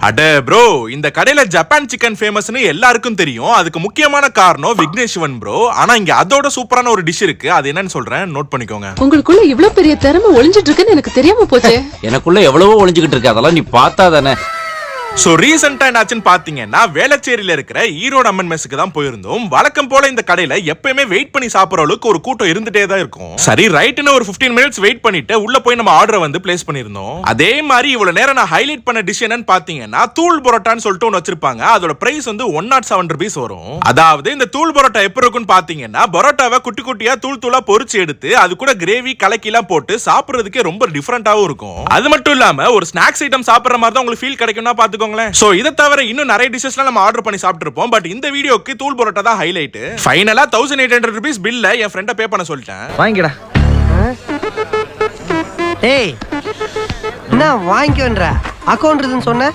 அட ப்ரோ, இந்த கடையில ஜப்பான் சிக்கன் ஃபேமஸ்னு எல்லாருக்கும் தெரியும். அதுக்கு முக்கியமான காரணம் விக்னேஷ்வன் ப்ரோ. ஆனா இங்க அதோட சூப்பரான ஒரு டிஷ் இருக்கு. அது என்னன்னு சொல்றேன், நோட் பண்ணிக்கோங்க. உங்களுக்குள்ள இவ்வளவு பெரிய திறமை ஒளிஞ்சிட்டு இருக்குன்னு எனக்கு தெரியாம போச்சே. எனக்குள்ள எவ்வளவோ ஒளிஞ்சுக்கிட்டு இருக்கு, அதெல்லாம் நீ பார்த்தா தானே. சோ ரீசெண்டா என்னாச்சுன்னு பாத்தீங்கன்னா, வேளச்சேரியில இருக்கிற ஈரோடு அம்மன் மெஸ்ஸுக்கு தான் போயிருந்தோம். வழக்கம் போல இந்த கடையில எப்பயுமே வெயிட் பண்ணி சாப்பிடுற அளவுக்கு ஒரு கூட்டம் இருந்துட்டே தான் இருக்கும். சரி ரைட்னு ஒரு 15 மினிட்ஸ் வெயிட் பண்ணிட்டு உள்ள போய் நம்ம ஆர்டரை வந்து பிளேஸ் பண்ணிருந்தோம். அதே மாதிரி இவ்வளவு நேரம் நான் ஹைலைட் பண்ண டிஷ் என்னன்னு பாத்தீங்கன்னா, தூள் பரோட்டான்னு சொல்லிட்டு ஒன்னு வச்சிருப்பாங்க. அதோட பிரைஸ் வந்து 107 rupees வரும். அதாவது இந்த தூள் பரோட்டா எப்படி இருக்குன்னு பாத்தீங்கன்னா, பரோட்டாவை குட்டி குட்டியா தூள் தூளா பொரிச்சு எடுத்து அது கூட கிரேவி கலக்கிலாம் போட்டு சாப்பிடுறதுக்கே ரொம்ப டிஃபரெண்டாவும் இருக்கும். அது மட்டும் இல்லாம ஒரு ஸ்நாக்ஸ் ஐட்டம் சாப்பிடுற மாதிரி தான் உங்களுக்கு ஃபீல் கிடைக்கும்னா பாத்துக்கோங்க. சோ இத தவிர இன்னும் நிறைய டிஷஸ்லாம் நம்ம ஆர்டர் பண்ணி சாப்பிட்டு இருப்போம். பட் இந்த வீடியோக்கு தூள் பரோட்டா தான் ஹைலைட். ஃபைனலா 1800 rupees பில்ல என் ஃப்ரெண்ட பே பண்ண சொல்லிட்டேன். வாங்கிடா. ஏய், என்ன வாங்கிக்கோன்ற அக்கௌண்ட் இருக்குன்னு சொன்ன?